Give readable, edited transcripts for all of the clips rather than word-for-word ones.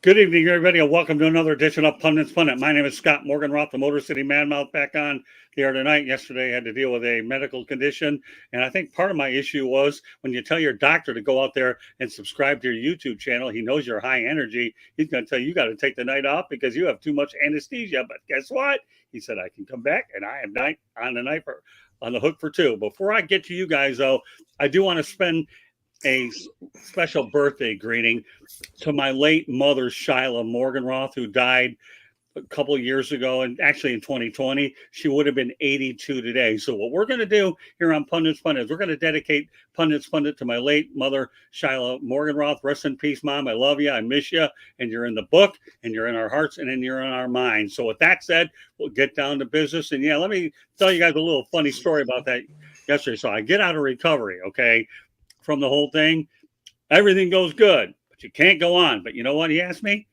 Good evening, everybody, and welcome to another edition of Pundits Pundit. My name is Scott Morganroth, the Motor City Manmouth, back on the air tonight. Yesterday, I had to deal with a medical condition, and I think part of my issue was when you tell your doctor to go out there and subscribe to your YouTube channel, he knows you're high energy. He's going to tell you got to take the night off because you have too much anesthesia. But guess what? He said I can come back, and I am on the hook for two. Before I get to you guys, though, I do want to spend a special birthday greeting to my late mother, Shyla Morganroth, who died a couple of years ago, and actually in 2020. She would have been 82 today. So what we're going to do here on Pundits Pundit is we're going to dedicate Pundits Pundit to my late mother, Shyla Morganroth. Rest in peace, Mom. I love you. I miss you. And you're in the book, and you're in our hearts, and then you're in our minds. So with that said, we'll get down to business. And yeah, let me tell you guys a little funny story about that yesterday. So I get out of recovery, okay, from the whole thing. Everything goes good, but you can't go on. But you know what? He asked me,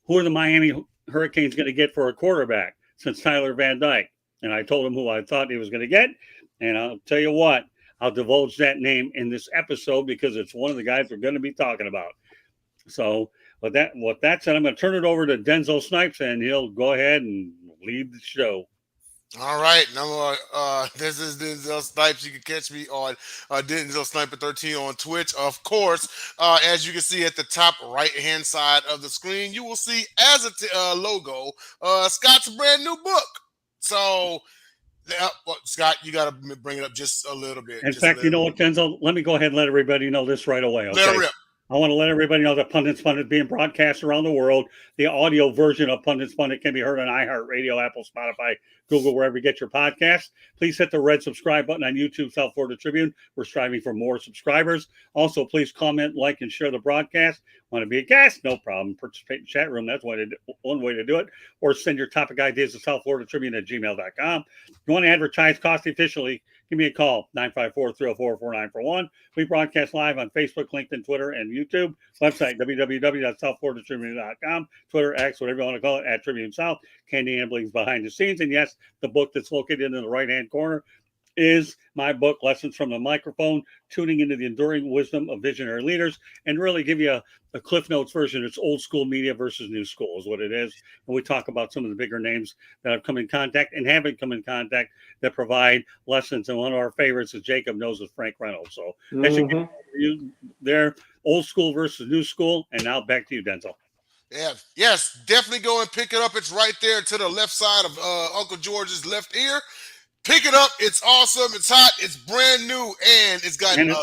who are the Miami Hurricanes going to get for a quarterback since Tyler Van Dyke? And I told him who I thought he was going to get. And I'll tell you what, I'll divulge that name in this episode because it's one of the guys we're going to be talking about. So with that said, I'm going to turn it over to Denzel Snipes, and he'll go ahead and lead the show. All right, this is Denzel Snipes. You can catch me on Denzel Sniper 13 on Twitch. Of course, as you can see at the top right-hand side of the screen, you will see as a logo Scott's brand new book. So, Scott, you got to bring it up just a little bit. In fact, you know what, Denzel? Let me go ahead and let everybody know this right away. Okay? Let it rip. I want to let everybody know that Pundits Pundit being broadcast around the world. The audio version of Pundits Pundit can be heard on iHeartRadio, Apple, Spotify, Google, wherever you get your podcasts. Please hit the red subscribe button on YouTube, South Florida Tribune. We're striving for more subscribers. Also, please comment, like, and share the broadcast. Want to be a guest? No problem. Participate in the chat room. That's one way to do it. Or send your topic ideas to South Florida Tribune at gmail.com. If you want to advertise cost efficiently, give me a call, 954-304-4941. We broadcast live on Facebook, LinkedIn, Twitter, and YouTube. Website, www.southfloridatribune.com. Twitter, X, whatever you want to call it, at Tribune South. Candy Ambling's behind the scenes. And yes, the book that's located in the right-hand corner is my book, Lessons from the Microphone, tuning into the enduring wisdom of visionary leaders, and really give you a Cliff Notes version. It's old school media versus new school is what it is. And we talk about some of the bigger names that have come in contact and haven't come in contact that provide lessons. And one of our favorites is Jacob knows is Frank Reynolds. So that should give you there, old school versus new school. And now back to you, Denzel. Yeah, yes, definitely go and pick it up. It's right there to the left side of Uncle George's left ear. Pick it up. It's awesome. It's hot. It's brand new, and it's got and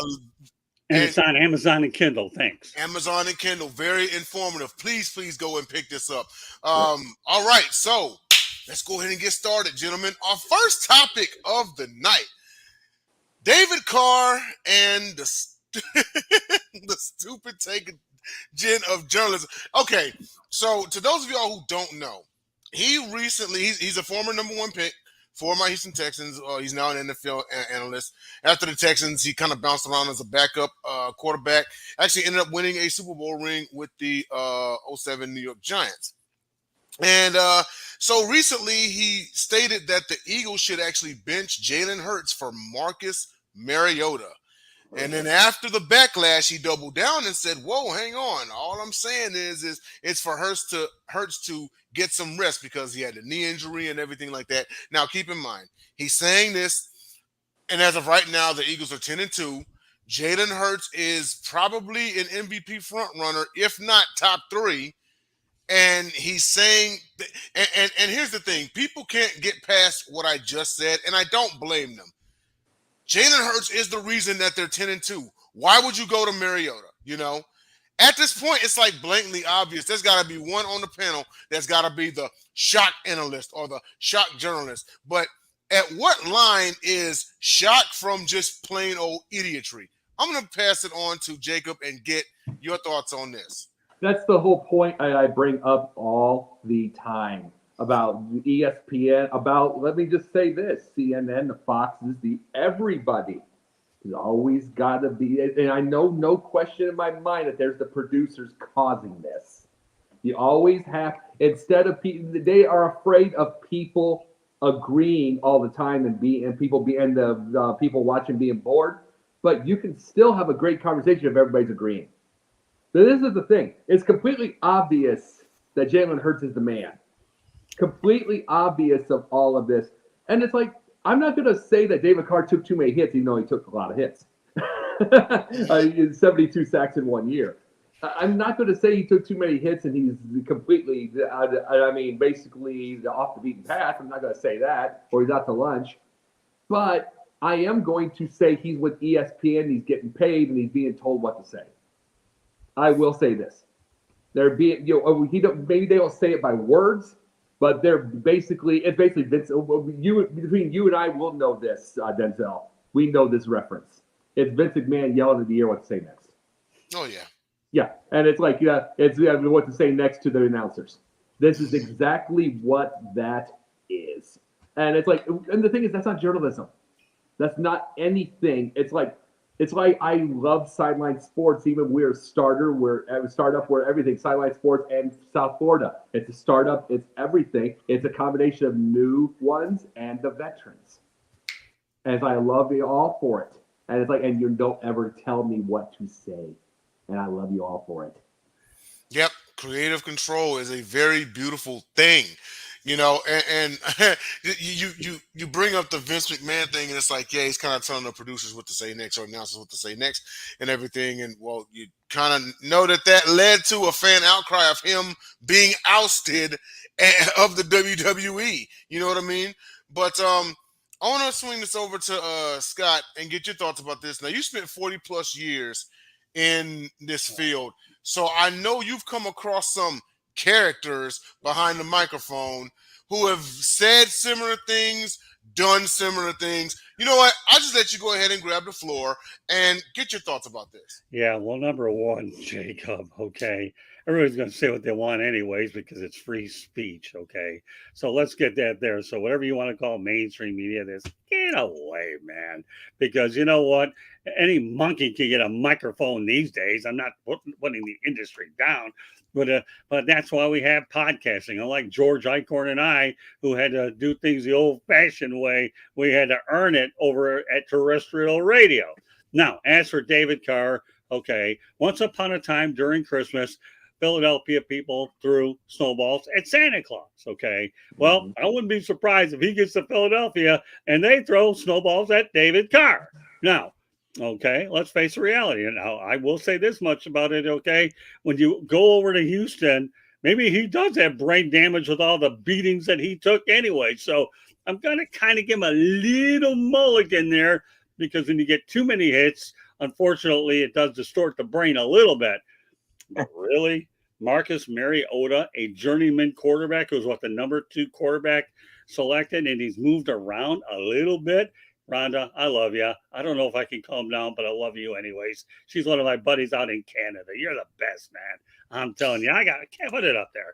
it's on Amazon and Kindle. Thanks. Amazon and Kindle. Very informative. Please go and pick this up. All right, so let's go ahead and get started, gentlemen. Our first topic of the night: David Carr and the stupid taking gen of journalism. Okay, so to those of y'all who don't know, he's a former number one pick for my Houston Texans. He's now an NFL analyst. After the Texans, he kind of bounced around as a backup quarterback. Actually ended up winning a Super Bowl ring with the 07 New York Giants. And so recently he stated that the Eagles should actually bench Jalen Hurts for Marcus Mariota. And then after the backlash, he doubled down and said, whoa, hang on. All I'm saying is it's for Hurts to get some rest because he had a knee injury and everything like that. Now, keep in mind, he's saying this, and as of right now, the Eagles are 10-2. Jalen Hurts is probably an MVP frontrunner, if not top three. And he's saying, and here's the thing, people can't get past what I just said, and I don't blame them. Jalen Hurts is the reason that they're 10-2. Why would you go to Mariota? You know, at this point, it's like blatantly obvious. There's got to be one on the panel that's got to be the shock analyst or the shock journalist. But at what line is shock from just plain old idiotry? I'm going to pass it on to Jacob and get your thoughts on this. That's the whole point I bring up all the time about ESPN, about, let me just say this, CNN, the Foxes, everybody has always got to be, and I know no question in my mind that there's the producers causing this. You always have, instead of people, they are afraid of people agreeing all the time and people watching being bored, but you can still have a great conversation if everybody's agreeing. But this is the thing. It's completely obvious that Jalen Hurts is the man. Completely obvious of all of this. And it's like, I'm not going to say that David Carr took too many hits, even though he took a lot of hits. 72 sacks in 1 year. I'm not going to say he took too many hits and he's completely, basically off the beaten path. I'm not going to say that, or he's out to lunch. But I am going to say he's with ESPN, he's getting paid, and he's being told what to say. I will say this. They're being, maybe they don't say it by words, but it's basically Vince. Between you and I, will know this, Denzel. We know this reference. It's Vince McMahon yelling at the ear what to say next. Oh, yeah. Yeah, and it's like, it's what to say next to the announcers. This is exactly what that is. And it's like, and the thing is, that's not journalism. That's not anything. It's like I love sideline sports. Even we're a startup where everything sideline sports and South Florida. It's a startup. It's everything. It's a combination of new ones and the veterans. And I love you all for it. And it's like, and you don't ever tell me what to say. And I love you all for it. Yep. Creative control is a very beautiful thing. And you bring up the Vince McMahon thing, and it's like, yeah, he's kind of telling the producers what to say next or announcers what to say next and everything. And, well, you kind of know that led to a fan outcry of him being ousted of the WWE. You know what I mean? But I want to swing this over to Scott and get your thoughts about this. Now, you spent 40-plus years in this field, so I know you've come across some characters behind the microphone who have said similar things, done similar things. You know what? I'll just let you go ahead and grab the floor and get your thoughts about this. Yeah, well, number one, Jacob, okay. Everybody's going to say what they want anyways because it's free speech, okay? So let's get that there. So whatever you want to call mainstream media, get away, man. Because you know what? Any monkey can get a microphone these days. I'm not putting the industry down. But that's why we have podcasting. Unlike George Eichhorn and I, who had to do things the old-fashioned way, we had to earn it over at terrestrial radio. Now, as for David Carr, okay, once upon a time during Christmas, Philadelphia people threw snowballs at Santa Claus, okay? Well, I wouldn't be surprised if he gets to Philadelphia and they throw snowballs at David Carr. Now, okay, let's face the reality. And now I will say this much about it, okay? When you go over to Houston, maybe he does have brain damage with all the beatings that he took anyway. So I'm going to kind of give him a little mulligan there because when you get too many hits, unfortunately, it does distort the brain a little bit. But really? Marcus Mariota, a journeyman quarterback who's the number 2 quarterback selected, and he's moved around a little bit. Rhonda, I love you. I don't know if I can calm down, but I love you anyways. She's one of my buddies out in Canada. You're the best, man. I'm telling you, I can't put it up there.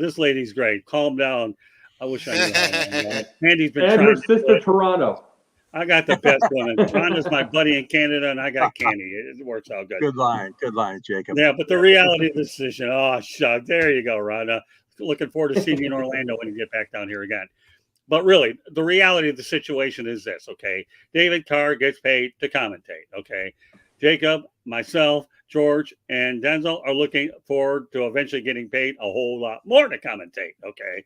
This lady's great. Calm down. I wish I knew how. Andy's been and trying. Her sister, Toronto. I got the best woman. Rhonda's my buddy in Canada, and I got Candy. It works out good. Good line, Jacob. Yeah, but the reality of the decision. Oh, shuck. There you go, Rhonda. Looking forward to seeing you in Orlando when you get back down here again. But really, the reality of the situation is this, okay? David Carr gets paid to commentate, okay? Jacob, myself, George, and Denzel are looking forward to eventually getting paid a whole lot more to commentate, okay?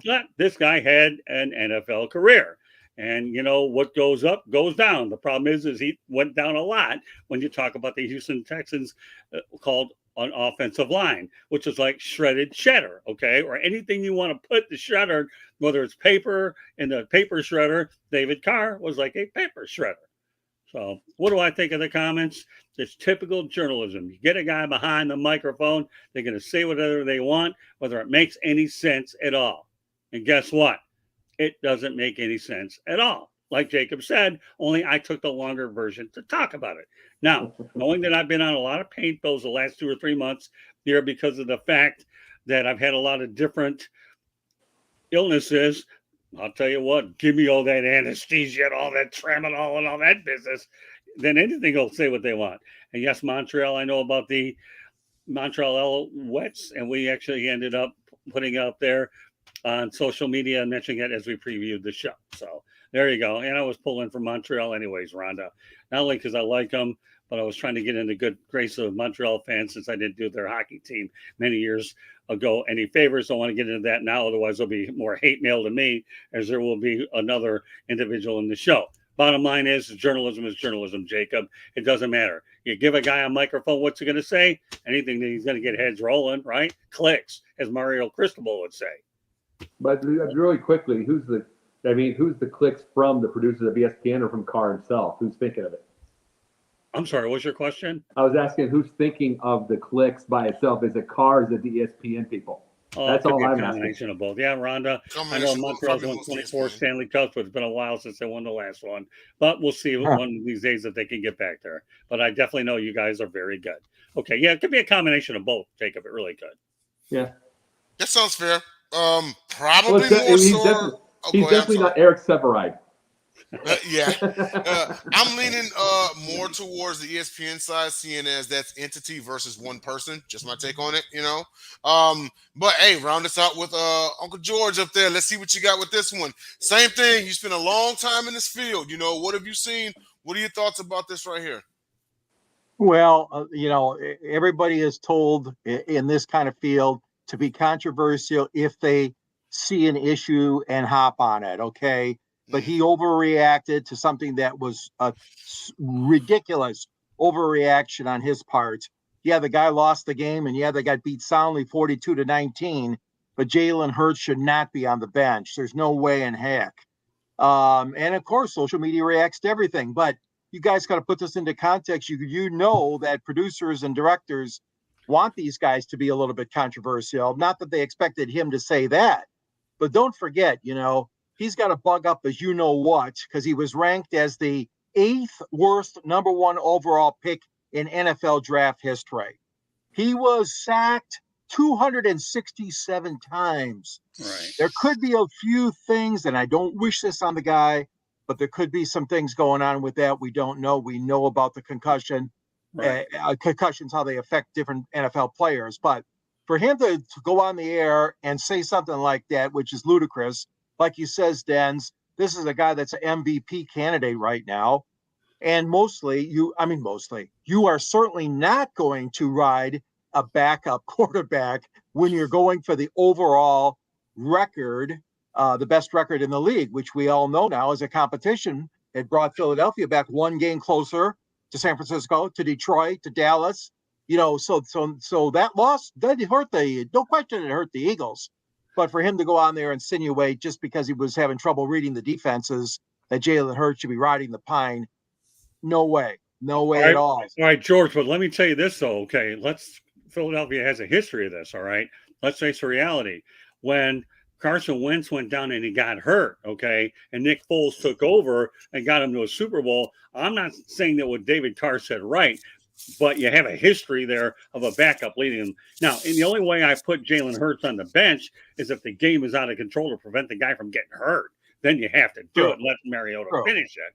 But this guy had an NFL career. And, what goes up goes down. The problem is he went down a lot when you talk about the Houston Texans called an offensive line, which is like shredded cheddar, okay? Or anything you want to put the shredder, whether it's paper in the paper shredder, David Carr was like a paper shredder. So what do I think of the comments? It's typical journalism. You get a guy behind the microphone, they're going to say whatever they want, whether it makes any sense at all. And guess what? It doesn't make any sense at all. Like Jacob said, only I took the longer version to talk about it. Now, knowing that I've been on a lot of pain pills the last 2 or 3 months here because of the fact that I've had a lot of different illnesses, I'll tell you what, give me all that anesthesia and all that tramadol and all that business, then anything will say what they want. And yes, Montreal, I know about the Montreal Wets, and we actually ended up putting out there on social media and mentioning it as we previewed the show. So There you go. And I was pulling for Montreal anyways, Rhonda. Not only because I like them, but I was trying to get in the good grace of Montreal fans since I didn't do their hockey team many years ago any favors. Don't want to get into that now. Otherwise, there'll be more hate mail to me as there will be another individual in the show. Bottom line is journalism, Jacob. It doesn't matter. You give a guy a microphone, what's he going to say? Anything that he's going to get heads rolling, right? Clicks, as Mario Cristobal would say. But really quickly, who's the clicks from the producers of ESPN or from Carr himself? Who's thinking of it? I'm sorry, what's your question? I was asking who's thinking of the clicks by itself. Is it Carr? Is it the ESPN people? Oh, That's all I'm asking. Combination of both. Yeah, Rhonda. I know Montreal's won 24 Stanley Cups, but it's been a while since they won the last one. But we'll see one of these days if they can get back there. But I definitely know you guys are very good. Okay, yeah, it could be a combination of both, Jacob. It really could. Yeah. That sounds fair. Probably more so. He's definitely not Eric Severide. I'm leaning more towards the ESPN side, seeing as that's entity versus one person. Just my take on it, But hey, round us out with Uncle George up there. Let's see what you got with this one. Same thing. You spent a long time in this field. What have you seen? What are your thoughts about this right here? Well, everybody is told in this kind of field to be controversial if they see an issue and hop on it. Okay. But he overreacted to something that was a ridiculous overreaction on his part. Yeah, the guy lost the game, and yeah, they got beat soundly 42-19. But Jalen Hurts should not be on the bench. There's no way in heck. And of course, social media reacts to everything. But you guys got to put this into context. You know that producers and directors want these guys to be a little bit controversial. Not that they expected him to say that, but don't forget, he's got a bug up as what, because he was ranked as the 8th worst number 1 overall pick in NFL draft history. He was sacked 267 times. Right. There could be a few things, and I don't wish this on the guy, but there could be some things going on with that we don't know. We know about the concussion, right. Concussions, how they affect different NFL players. But for him to go on the air and say something like that, which is ludicrous, like you says, Dens, this is a guy that's an MVP candidate right now. And you are certainly not going to ride a backup quarterback when you're going for the overall record, the best record in the league, which we all know now is a competition. It brought Philadelphia back one game closer to San Francisco, to Detroit, to Dallas. So that loss, that hurt no question it hurt the Eagles. But for him to go on there and insinuate just because he was having trouble reading the defenses that Jalen Hurts should be riding the pine, no way at all. All right, George, but let me tell you this, though, okay? Philadelphia has a history of this, all right? Let's face the reality. When Carson Wentz went down and he got hurt, okay, and Nick Foles took over and got him to a Super Bowl, I'm not saying that what David Carr said right, but you have a history there of a backup leading him. Now, and the only way I put Jalen Hurts on the bench is if the game is out of control to prevent the guy from getting hurt. Then you have to do it and let Mariota finish it.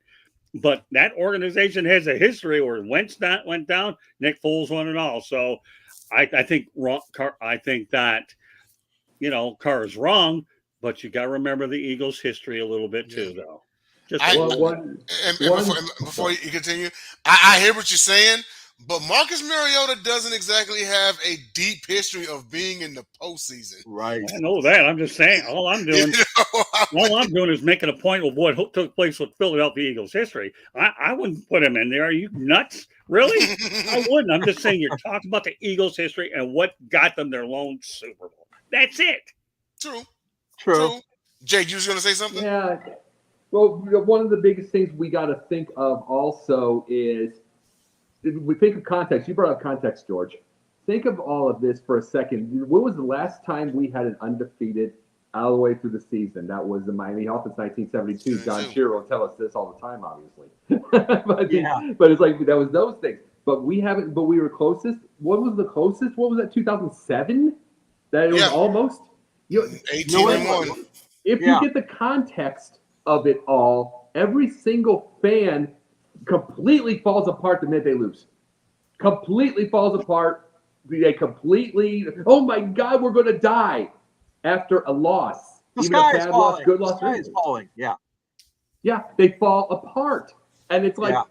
But that organization has a history where Wentz went down, Nick Foles won it all. So I think that, Carr is wrong, but you got to remember the Eagles' history a little bit too, though. Before you continue, I hear what you're saying, but Marcus Mariota doesn't exactly have a deep history of being in the postseason. Right. I know that. I'm just saying. All I'm doing is making a point of what took place with Philadelphia Eagles history. I wouldn't put him in there. Are you nuts? Really? I wouldn't. I'm just saying you're talking about the Eagles history and what got them their lone Super Bowl. That's it. True. Jake, you was going to say something? Yeah. Well, one of the biggest things we got to think of also is, we think of context. You brought up context, George. Think of all of this for a second. When was the last time we had an undefeated all the way through the season? That was the Miami Dolphins, 1972. John Shearer will tell us this all the time, obviously. But it's like that was those things. But we haven't. But we were closest. What was the closest? What was that? 2007. That it was almost. 18-1. If you get the context of it all, every single fan completely falls apart the minute they lose. Completely falls apart. They completely, oh my God, we're going to die after a loss. The sky is falling. The sky is falling. Yeah. Yeah, they fall apart, and it's like Yeah.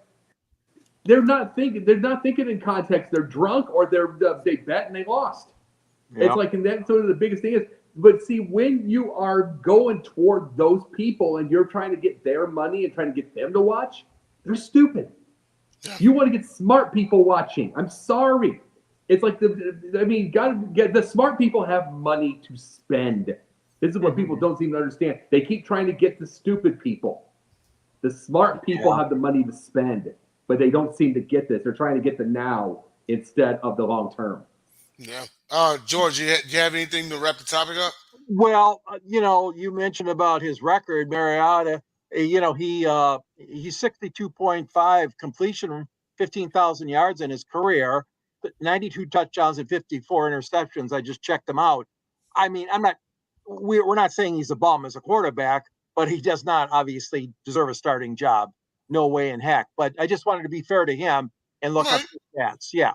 they're not thinking. They're not thinking in context. They're drunk, or they bet and they lost. Yeah. It's like, and that's sort of the biggest thing is. But see, when you are going toward those people and you're trying to get their money and trying to get them to watch, they're stupid. You want to get smart people watching. I'm sorry. It's like God, the smart people have money to spend. This is what people don't seem to understand. They keep trying to get the stupid people. The smart people have the money to spend, but they don't seem to get this. They're trying to get the now instead of the long term. Yeah. George, you have anything to wrap the topic up? Well, you mentioned about his record, Mariota. He's 62.5 completion, 15,000 yards in his career, but 92 touchdowns and 54 interceptions. I just checked them out. I mean, we're not saying he's a bum as a quarterback, but he does not obviously deserve a starting job. No way in heck. But I just wanted to be fair to him and look up the stats. Yeah.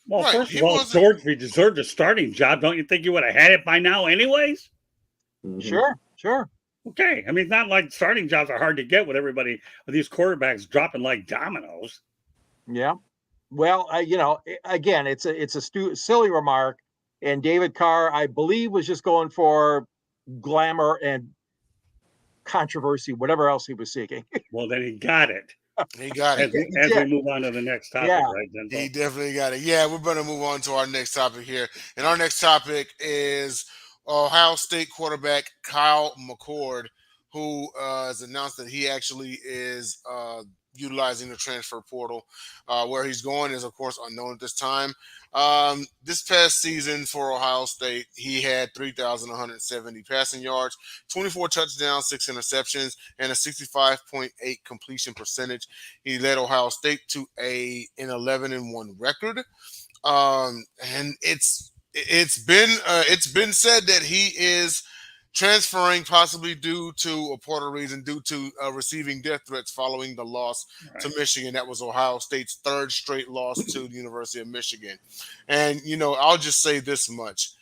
Well, Right. first He of all, wasn't- George, if he deserved a starting job, don't you think you would have had it by now, anyways? Sure. Okay, I mean, it's not like starting jobs are hard to get with these quarterbacks dropping like dominoes. Yeah. Well, again, it's a silly remark, and David Carr, I believe, was just going for glamour and controversy, whatever else he was seeking. Well, then he got it. He got it. As we move on to the next topic, Yeah. right, Denzel? He definitely got it. Yeah, we're going to move on to our next topic here. And our next topic is Ohio State quarterback Kyle McCord, who has announced that he actually is utilizing the transfer portal. Where he's going is, of course, unknown at this time. This past season for Ohio State, he had 3,170 passing yards, 24 touchdowns, 6 interceptions, and a 65.8 completion percentage. He led Ohio State to an 11-1 record. And it's been said that he is transferring possibly due to receiving death threats following the loss to Michigan. That was Ohio State's third straight loss to the University of Michigan. And, I'll just say this much,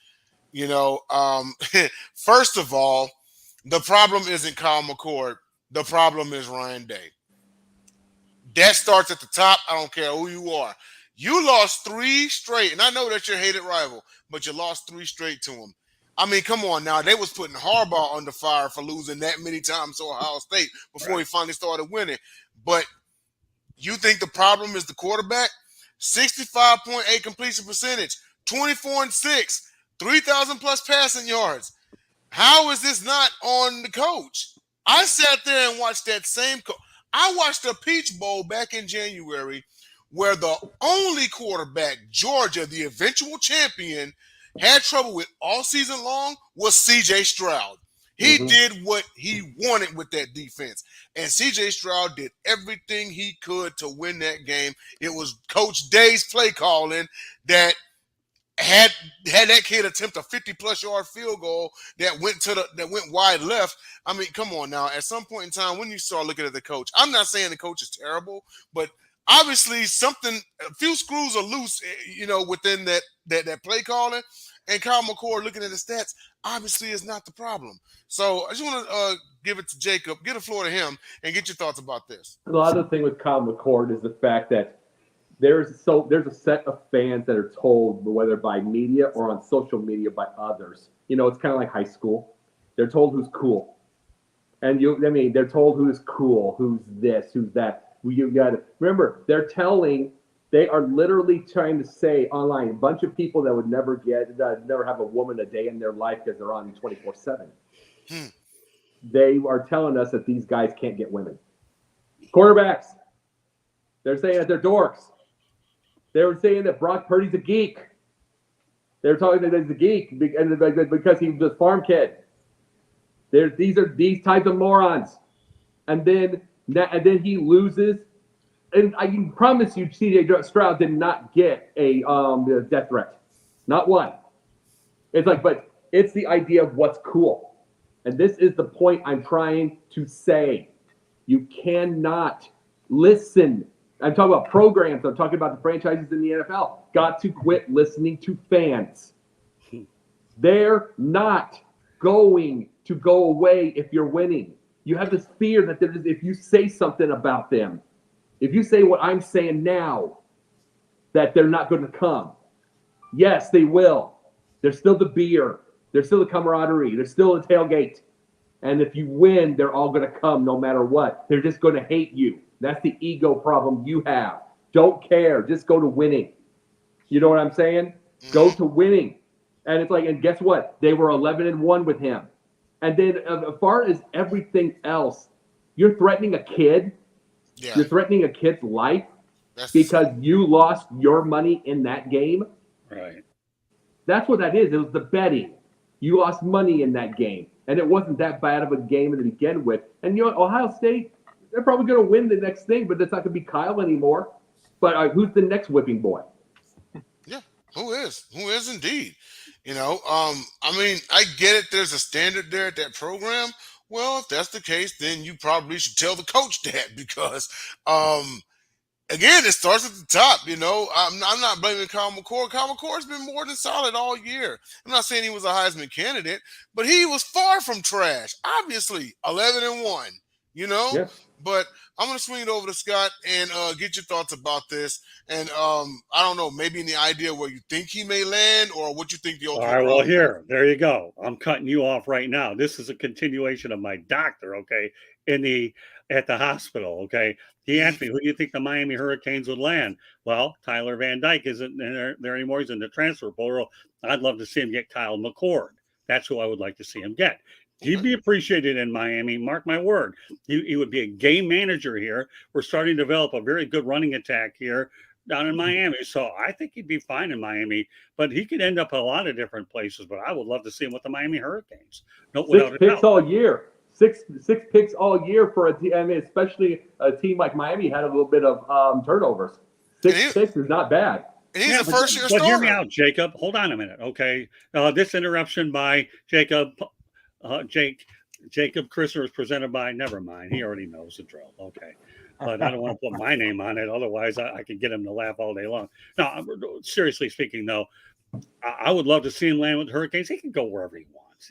first of all, the problem isn't Kyle McCord. The problem is Ryan Day. That starts at the top. I don't care who you are. You lost 3 straight, and I know that's your hated rival, but you lost 3 straight to him. I mean, come on now. They was putting Harbaugh under fire for losing that many times to Ohio State before he finally started winning. But you think the problem is the quarterback? 65.8 completion percentage, 24-6, 3,000 plus passing yards. How is this not on the coach? I sat there and watched that same coach. I watched the Peach Bowl back in January where the only quarterback, Georgia, the eventual champion, had trouble with all season long was C.J. Stroud. He did what he wanted with that defense. And C.J. Stroud did everything he could to win that game. It was Coach Day's play calling that had that kid attempt a 50-plus yard field goal that went wide left. I mean, come on now. At some point in time, when you start looking at the coach, I'm not saying the coach is terrible, but obviously a few screws are loose, within that play calling. And Kyle McCord, looking at the stats, obviously is not the problem. So I just want to give it to Jacob, get the floor to him, and get your thoughts about this. The other thing with Kyle McCord is the fact that there's a set of fans that are told, whether by media or on social media by others. It's kind of like high school. They're told who's cool, and they're told who's cool, who's this, who's that. You got to remember, they are literally trying to say online, a bunch of people that would never have a woman a day in their life because they're on 24/7. They are telling us that these guys can't get women. Quarterbacks, they're saying that they're dorks. They were saying that Brock Purdy's a geek. They're talking that he's a geek because he was a farm kid. These are these types of morons. And then he loses. And I can promise you, C.J. Stroud did not get a death threat. Not one. It's like, but it's the idea of what's cool. And this is the point I'm trying to say. You cannot listen. I'm talking about programs. I'm talking about the franchises in the NFL. Got to quit listening to fans. They're not going to go away if you're winning. You have this fear that if you say something about them, if you say what I'm saying now, that they're not going to come. Yes, they will. There's still the beer. There's still the camaraderie. There's still the tailgate. And if you win, they're all going to come no matter what. They're just going to hate you. That's the ego problem you have. Don't care. Just go to winning. You know what I'm saying? Go to winning. And it's like, and guess what? They were 11-1 with him. And then as far as everything else, you're threatening a kid. Yeah. You're threatening a kid's life because you lost your money in that game. Right. That's what that is. It was the betting. You lost money in that game. And it wasn't that bad of a game to begin with. And you know, Ohio State, they're probably going to win the next thing, but it's not going to be Kyle anymore. But who's the next whipping boy? Yeah, who is? Who is indeed? You know, I mean, I get it. There's a standard there at that program. Well, if that's the case, then you probably should tell the coach that because, again, it starts at the top. You know, I'm not blaming Kyle McCord. Kyle McCord's been more than solid all year. I'm not saying he was a Heisman candidate, but he was far from trash. Obviously, 11-1. You know, Yeah. but I'm going to swing it over to Scott and get your thoughts about this. And I don't know, maybe any idea where you think he may land or what you think the All ultimate. right, well, there you go. I'm cutting you off right now. This is a continuation of my doctor, okay, at the hospital, okay. He asked me, who do you think the Miami Hurricanes would land? Well, Tyler Van Dyke isn't there anymore. He's in the transfer portal. I'd love to see him get Kyle McCord. That's who I would like to see him get. He'd be appreciated in Miami. Mark my word. He would be a game manager here. We're starting to develop a very good running attack here down in Miami. So I think he'd be fine in Miami, but he could end up a lot of different places. But I would love to see him with the Miami Hurricanes. No, without a doubt. 6 picks all year. Six picks all year for a team. I mean, especially a team like Miami had a little bit of turnovers. 6 picks is not bad. He's a first-year starter. But hear me out, Jacob. Hold on a minute, okay? This interruption by Jacob Christopher is presented by, never mind. He already knows the drill. Okay. But I don't want to put my name on it. Otherwise, I could get him to laugh all day long. No, seriously speaking, though, I would love to see him land with the Hurricanes. He can go wherever he wants.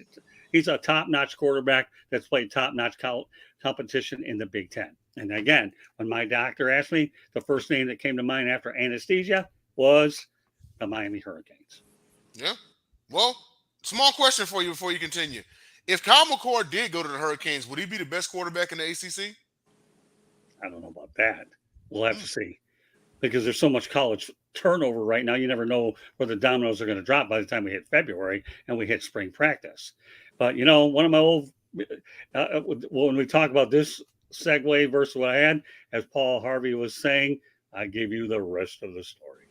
He's a top-notch quarterback that's played top-notch competition in the Big Ten. And again, when my doctor asked me, the first name that came to mind after anesthesia was the Miami Hurricanes. Yeah. Well, small question for you before you continue. If Kyle McCord did go to the Hurricanes, would he be the best quarterback in the ACC? I don't know about that. We'll have to see. Because there's so much college turnover right now, you never know where the dominoes are going to drop by the time we hit February and we hit spring practice. But, you know, one of my old when we talk about this segue versus what I had, as Paul Harvey was saying, I give you the rest of the story.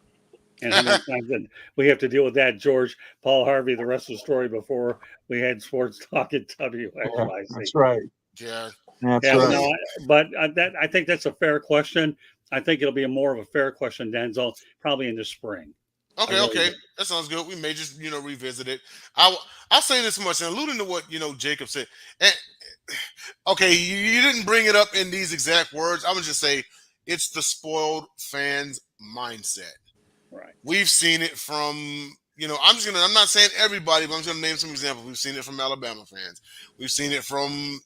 And how many times did we have to deal with that, George? Paul Harvey, the rest of the story before we had sports talk at WXYC. That's right. Yeah. That's right. No, but I think that's a fair question. I think it'll be more of a fair question, Denzel, probably in the spring. Okay. That sounds good. We may just, revisit it. I'll say this much, and alluding to what, Jacob said. And, okay, you didn't bring it up in these exact words. I'm going to just say it's the spoiled fans mindset. Right. We've seen it from, I'm not saying everybody, but I'm just going to name some examples. We've seen it from Alabama fans. We've seen it from,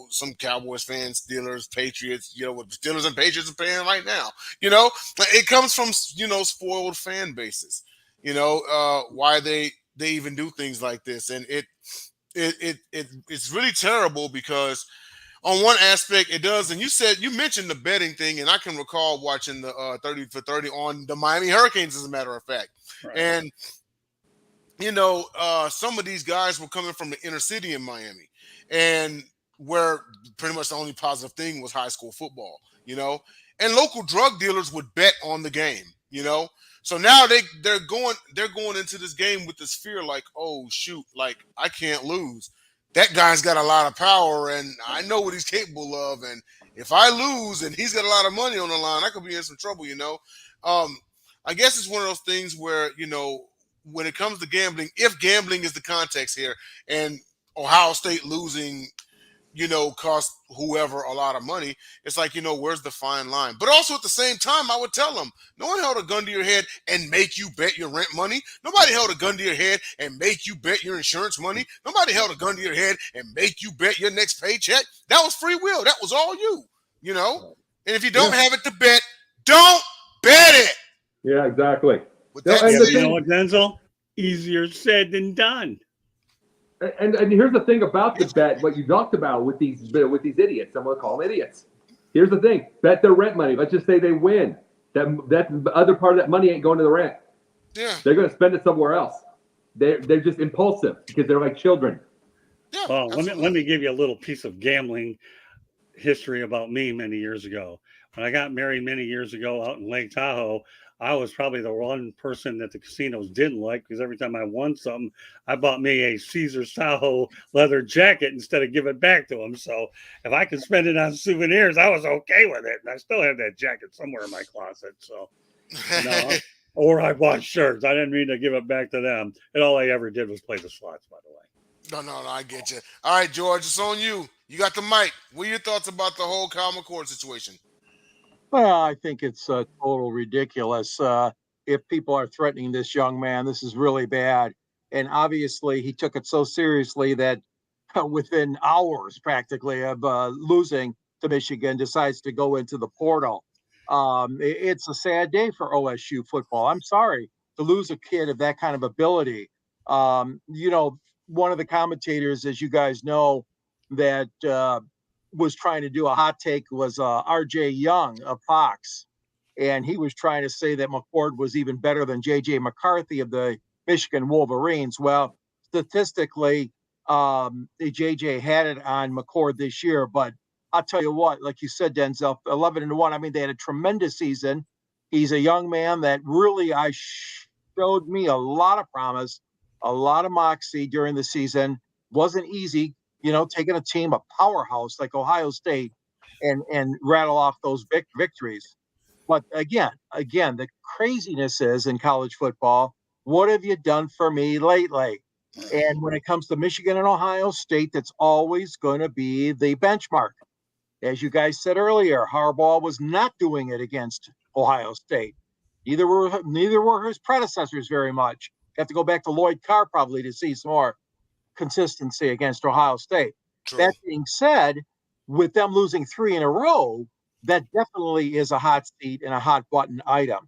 some Cowboys fans, Steelers, Patriots, what Steelers and Patriots are paying right now. It comes from, spoiled fan bases, why they even do things like this. And it's really terrible because on one aspect it does, and you mentioned the betting thing, and I can recall watching the 30 for 30 on the Miami Hurricanes, as a matter of fact. Right. And some of these guys were coming from the inner city in Miami, and where pretty much the only positive thing was high school football, and local drug dealers would bet on the game, So now they're going into this game with this fear, like, oh shoot, like I can't lose. That guy's got a lot of power, and I know what he's capable of. And if I lose, and he's got a lot of money on the line, I could be in some trouble. I guess it's one of those things where when it comes to gambling, if gambling is the context here, and Ohio State losing cost whoever a lot of money. It's like, where's the fine line? But also at the same time, I would tell them, no one held a gun to your head and make you bet your rent money. Nobody held a gun to your head and make you bet your insurance money. Nobody held a gun to your head and make you bet your next paycheck. That was free will. That was all you, And if you don't have it to bet, don't bet it. Yeah, exactly. With No, that and Yeah, the but you said, know what, Denzel? Easier said than done. And here's the thing about the bet, what you talked about with these idiots. I'm gonna call them idiots. Here's the thing: bet their rent money. Let's just say they win. That other part of that money ain't going to the rent. yeah, They're gonna spend it somewhere else. They're just impulsive because they're like children. yeah. Well, Absolutely. let me give you a little piece of gambling history about me many years ago. When I got married many years ago out in Lake Tahoe, I was probably the one person that the casinos didn't like because every time I won something, I bought me a Caesar's Tahoe leather jacket instead of giving it back to them. So if I could spend it on souvenirs, I was okay with it. And I still have that jacket somewhere in my closet. So, or I bought shirts. I didn't mean to give it back to them. And all I ever did was play the slots, by the way. No, I get you. All right, George, it's on you. You got the mic. What are your thoughts about the whole Kyle McCord situation? Well, I think it's total ridiculous. If people are threatening this young man, this is really bad. And obviously, he took it so seriously that within hours, practically, of losing to Michigan, decides to go into the portal. It's a sad day for OSU football. I'm sorry to lose a kid of that kind of ability. One of the commentators, as you guys know, that was trying to do a hot take was R.J. Young of Fox. And he was trying to say that McCord was even better than J.J. McCarthy of the Michigan Wolverines. Well, statistically, J.J. had it on McCord this year. But I'll tell you what, like you said, Denzel, 11-1. I mean, they had a tremendous season. He's a young man that really showed me a lot of promise, a lot of moxie during the season. Wasn't easy, taking a team, a powerhouse like Ohio State, and rattle off those victories. But again, the craziness is in college football, what have you done for me lately? And when it comes to Michigan and Ohio State, that's always going to be the benchmark. As you guys said earlier, Harbaugh was not doing it against Ohio State. Neither were his predecessors very much. You have to go back to Lloyd Carr probably to see some more consistency against Ohio State. True. That being said, with them losing 3 in a row, that definitely is a hot seat and a hot button item.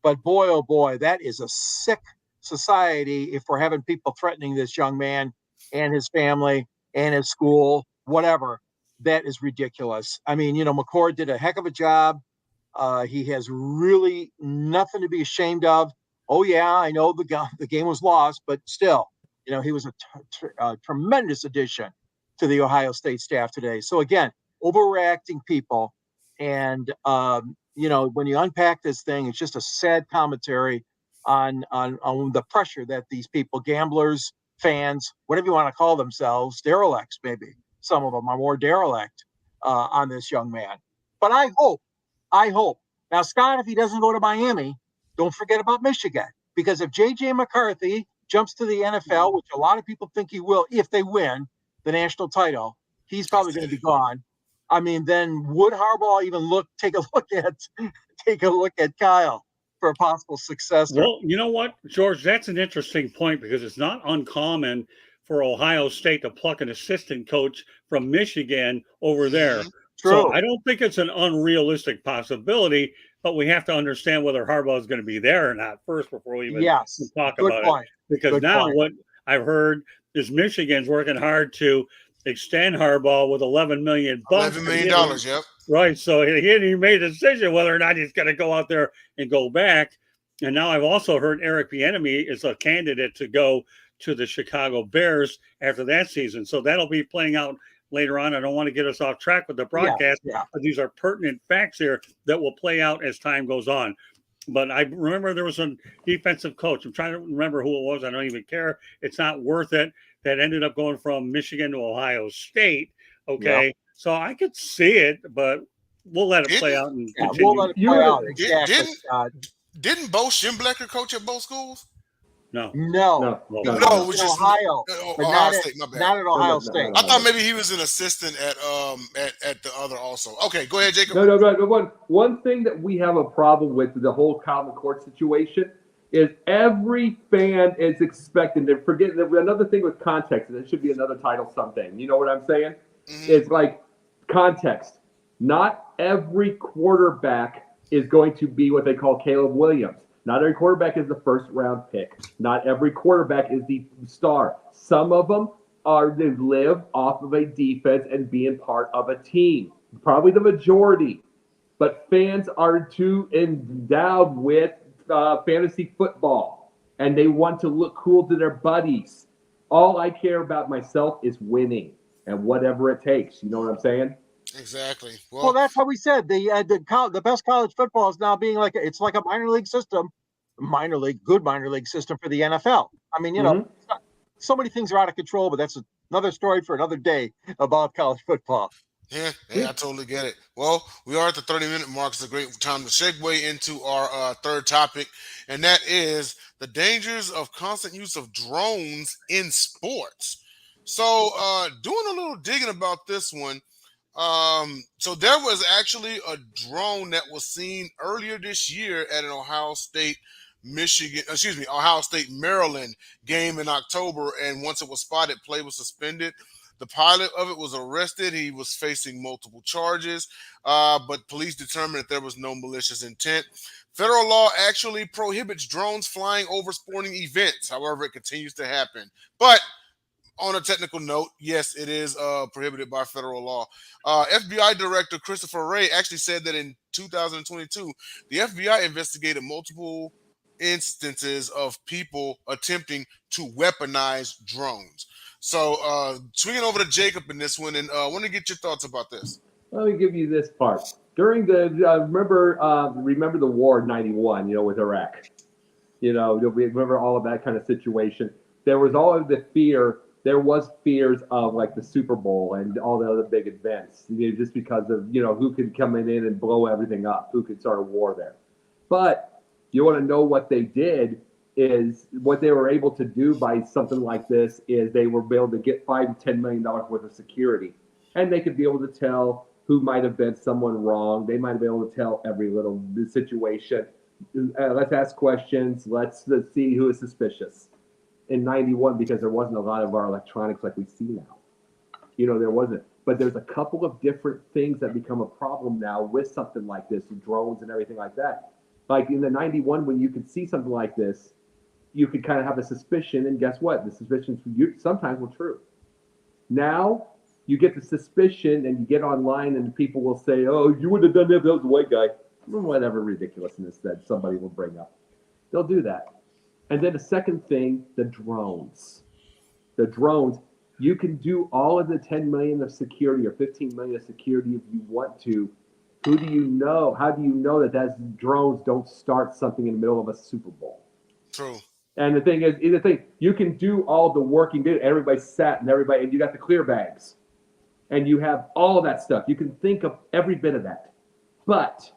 But boy, oh boy, that is a sick society if we're having people threatening this young man and his family and his school, whatever. That is ridiculous. I mean, McCord did a heck of a job. He has really nothing to be ashamed of. Oh, yeah, I know the game was lost, but still, he was a tremendous addition to the Ohio State staff today. So, again, overreacting people. And, when you unpack this thing, it's just a sad commentary on the pressure that these people, gamblers, fans, whatever you want to call themselves, derelicts, maybe some of them are more derelict on this young man. But I hope. Now, Scott, if he doesn't go to Miami, don't forget about Michigan. Because if J.J. McCarthy jumps to the NFL, which a lot of people think he will if they win the national title, he's probably going to be gone. I mean, then would Harbaugh even take a look at Kyle for a possible successor? Well, you know what, George, that's an interesting point because it's not uncommon for Ohio State to pluck an assistant coach from Michigan over there. Mhm. True. So I don't think it's an unrealistic possibility, but we have to understand whether Harbaugh is going to be there or not first before we even talk Good about point. it. Because Good now point. what I've heard is Michigan's working hard to extend Harbaugh with $11 million. $11 million, yep. Right. So he hadn't even made a decision whether or not he's going to go out there and go back. And now I've also heard Eric Bieniemy is a candidate to go to the Chicago Bears after that season. So that'll be playing out later on. I don't want to get us off track with the broadcast, but these are pertinent facts here that will play out as time goes on. But I remember there was a defensive coach. I'm trying to remember who it was. I don't even care. It's not worth it. That ended up going from Michigan to Ohio State. Okay. Yep. So I could see it, but we'll let it play out and continue. We'll let it play out. Exactly. Didn't Bo Schembechler coach at both schools? No. No, Well, he No, was it was in just Ohio, but Ohio not State. My bad. at Ohio State. I thought maybe he was an assistant at the other also. Okay, go ahead, Jacob. No. One thing that we have a problem with the whole Kyle McCord situation is every fan is expecting to forget. Another thing with context, and it should be another title someday. You know what I'm saying? Mhm. It's like context. Not every quarterback is going to be what they call Caleb Williams. Not every quarterback is the first round pick. Not every quarterback is the star. Some of them they live off of a defense and being part of a team. Probably the majority. But fans are too endowed with fantasy football, and they want to look cool to their buddies. All I care about myself is winning, and whatever it takes. You know what I'm saying? Exactly. Well, that's how we said the best college football is now being it's like a minor league system, good minor league system for the NFL. I mean, so many things are out of control, but that's another story for another day about college football. Yeah, I totally get it. Well, we are at the 30-minute mark. It's a great time to segue into our third topic, and that is the dangers of constant use of drones in sports. So, doing a little digging about this one. So there was actually a drone that was seen earlier this year at an Ohio State, Maryland game in October, and once it was spotted, play was suspended. The pilot of it was arrested. He was facing multiple charges, but police determined that there was no malicious intent. Federal law actually prohibits drones flying over sporting events. However, it continues to happen. But on a technical note, yes, it is prohibited by federal law. FBI Director Christopher Wray actually said that in 2022, the FBI investigated multiple instances of people attempting to weaponize drones. So, swinging over to Jacob in this one, and I want to get your thoughts about this. Let me give you this part. During the remember the war in '91, with Iraq. Remember all of that kind of situation. There was all of the fear. There was fears of like the Super Bowl and all the other big events, just because of who could come in and blow everything up, who could start a war there. But you want to know what they did is what they were able to do by something like this is they were able to get $5 to $10 million worth of security, and they could be able to tell who might have been someone wrong. They might have been able to tell every little situation. Let's ask questions. Let's see who is suspicious. In '91, because there wasn't a lot of our electronics like we see now. There wasn't. But there's a couple of different things that become a problem now with something like this, drones and everything like that. Like in the '91, when you could see something like this, you could kind of have a suspicion, and guess what? The suspicions sometimes were true. Now, you get the suspicion, and you get online, and people will say, "Oh, you would have done that if that was a white guy." Whatever ridiculousness that somebody will bring up. They'll do that. And then the second thing, the drones. The drones, you can do all of the 10 million of security or 15 million of security if you want to. Who do you know? How do you know that drones don't start something in the middle of a Super Bowl? True. And the thing is, you can do all the work. Everybody sat and you got the clear bags. And you have all of that stuff. You can think of every bit of that. But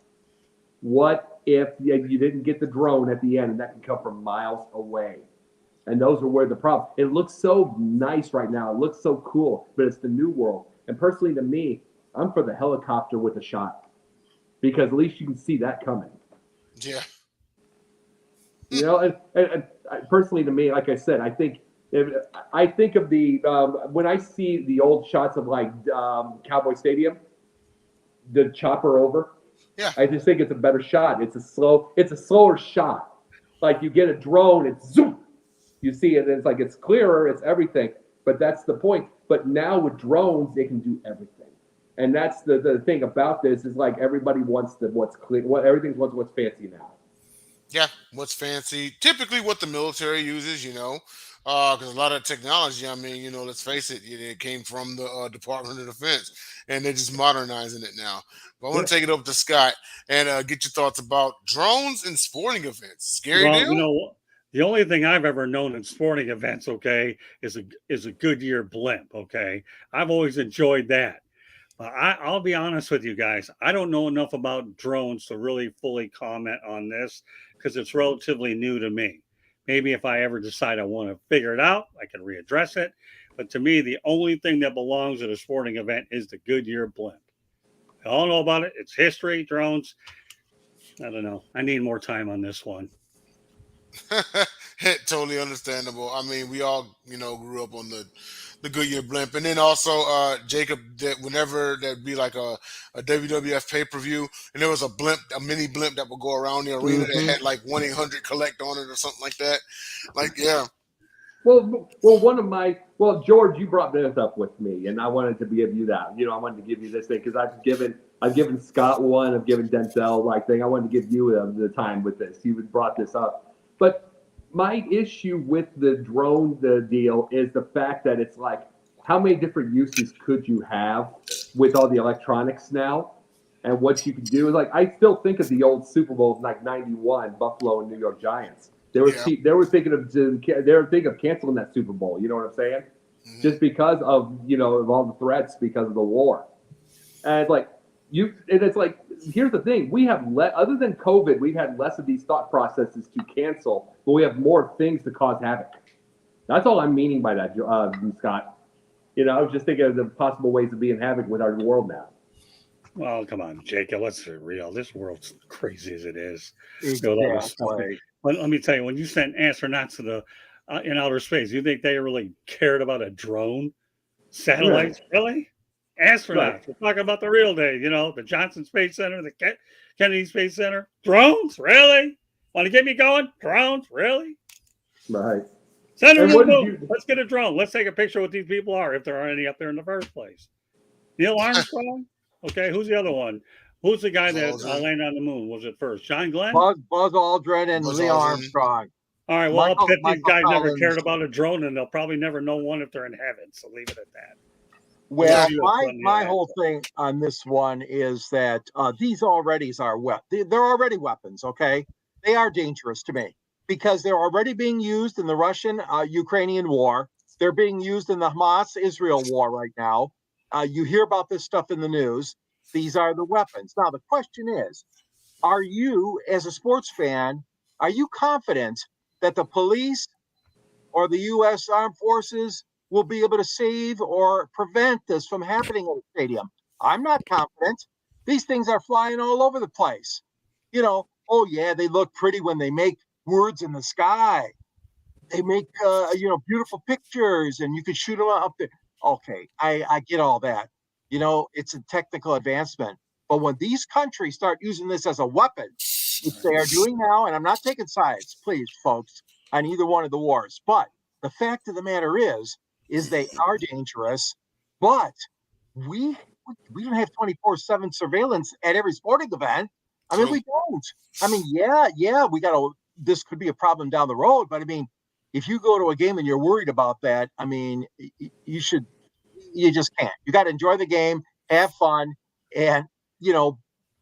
what if you didn't get the drone at the end, and that can come from miles away? And those are where the problem. It looks so nice right now. It looks so cool, but it's the new world. And personally, to me, I'm for the helicopter with a shot, because at least you can see that coming. Yeah. And personally, to me, like I said, I think of the when I see the old shots of Cowboy Stadium, the chopper over. Yeah. I just think it's a better shot. It's a slower shot. Like you get a drone, it's zoom. You see it, and it's clearer, it's everything. But that's the point. But now with drones, they can do everything. And that's the thing about this is everybody wants what's clear. Everything wants what's fancy now. Yeah, what's fancy? Typically, what the military uses, because a lot of technology. Let's face it, it came from the Department of Defense, and they're just modernizing it now. But I want to take it over to Scott and get your thoughts about drones and sporting events. Scary deal? The only thing I've ever known in sporting events, okay, is a Goodyear blimp, okay? I've always enjoyed that. But I'll be honest with you guys. I don't know enough about drones to really fully comment on this because it's relatively new to me. Maybe if I ever decide I want to figure it out, I can readdress it. But to me, the only thing that belongs at a sporting event is the Goodyear blimp. We all know about it. It's history, drones. I don't know. I need more time on this one. Totally understandable. I mean, we all, grew up on the Goodyear blimp, and then also Jacob, that whenever there'd be like a WWF pay per view, and there was a mini blimp that would go around the arena that had like 1-800-collect on it or something like that. Like, yeah. Well, George, you brought this up with me, and I wanted to give you that. I wanted to give you this thing because I've given Scott one, I've given Denzel thing. I wanted to give you the time with this. You brought this up. But my issue with the drone deal is the fact that it's like, how many different uses could you have with all the electronics now, and what you could do? Like, I still think of the old Super Bowls, like '91, Buffalo and New York Giants. They were thinking of canceling that Super Bowl. You know what I'm saying? Mm-hmm. Just because of of all the threats because of the war, and it's like, here's the thing: we have other than COVID, we've had less of these thought processes to cancel, but we have more things to cause havoc. That's all I'm meaning by that, Scott. I was just thinking of the possible ways of being havoc with our world now. Well, come on, Jacob. Let's be real. This world's crazy as it is. Exactly. But let me tell you, when you sent astronauts to the in outer space, you think they really cared about a drone? Satellites, really? Astronauts. Right. We're talking about the real day. The Johnson Space Center, the Kennedy Space Center. Drones, really? Want to get me going? Drones, really? Right. Send them to the moon. Let's get a drone. Let's take a picture of what these people are, if there are any up there in the first place. Neil Armstrong. Okay, who's the other one? Who's the guy that landed on the moon? Was it first? John Glenn? Buzz Aldrin and Neil Armstrong. All right, well, I'll bet these guys never cared about a drone, and they'll probably never know one if they're in heaven. So leave it at that. Well, my whole thing on this one is that these already are they're already weapons, okay? They are dangerous to me because they're already being used in the Russian-Ukrainian war. They're being used in the Hamas-Israel war right now. You hear about this stuff in the news. These are the weapons. Now, the question is, are you, as a sports fan, are you confident that the police or the U.S. Armed Forces will be able to save or prevent this from happening at a stadium? I'm not confident. These things are flying all over the place. Oh yeah, they look pretty when they make words in the sky. They make beautiful pictures, and you can shoot them up there. Okay, I get all that. It's a technical advancement. But when these countries start using this as a weapon, which they are doing now, and I'm not taking sides, please, folks, on either one of the wars, but the fact of the matter is they are dangerous, but we don't have 24/7 surveillance at every sporting event. I mean, we don't. I mean, this could be a problem down the road, but I mean, if you go to a game and you're worried about that, I mean, you just can't. You got to enjoy the game, have fun, and,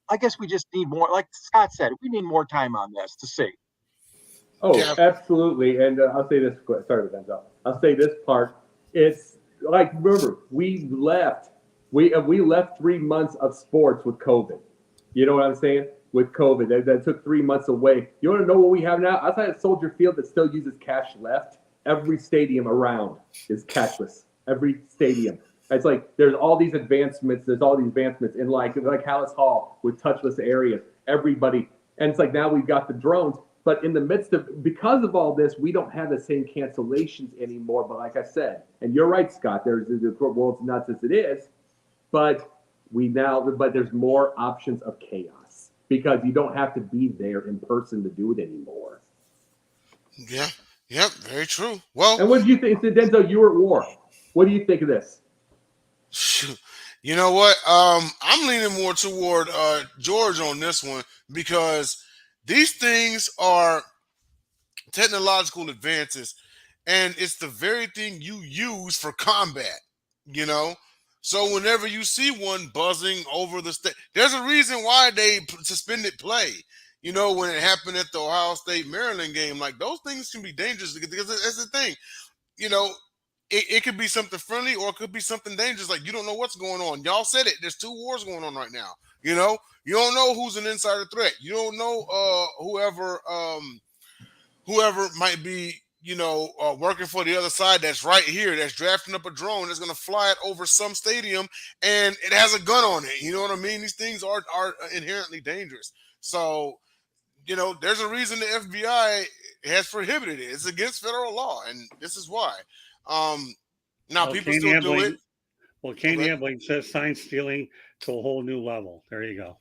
I guess we just need more, like Scott said, we need more time on this to see. Oh, yeah. Absolutely. And I'll say this, sorry, Denzel. I'll say this part. It's like, remember, we left 3 months of sports with COVID. You know what I'm saying? With COVID, that took 3 months away. You want to know what we have now? Outside of Soldier Field that still uses cash left, every stadium around is cashless. Every stadium. It's like there's all these advancements. There's all these advancements in like Hallis Hall with touchless areas. Everybody, and it's like now we've got the drones. But in the midst of, because of all this, we don't have the same cancellations anymore. But like I said, and you're right, Scott. There's the world's nuts as it is, but there's more options of chaos because you don't have to be there in person to do it anymore. Yeah. Yep. Very true. Well, and what did you think, Denzel? You were at war. What do you think of this? You know what? I'm leaning more toward George on this one because these things are technological advances, and it's the very thing you use for combat. So whenever you see one buzzing over the state, there's a reason why they suspended play. When it happened at the Ohio State Maryland game, like those things can be dangerous because that's the thing. It could be something friendly or it could be something dangerous. Like you don't know what's going on. Y'all said it. There's 2 wars going on right now. You don't know who's an insider threat. You don't know whoever whoever might be, working for the other side that's right here, that's drafting up a drone that's going to fly it over some stadium and it has a gun on it. You know what I mean? These things are inherently dangerous. So, there's a reason the FBI has prohibited it. It's against federal law, and this is why. Now, Well, people still do it. Candy Okay. Abilene says sign stealing to a whole new level. There you go.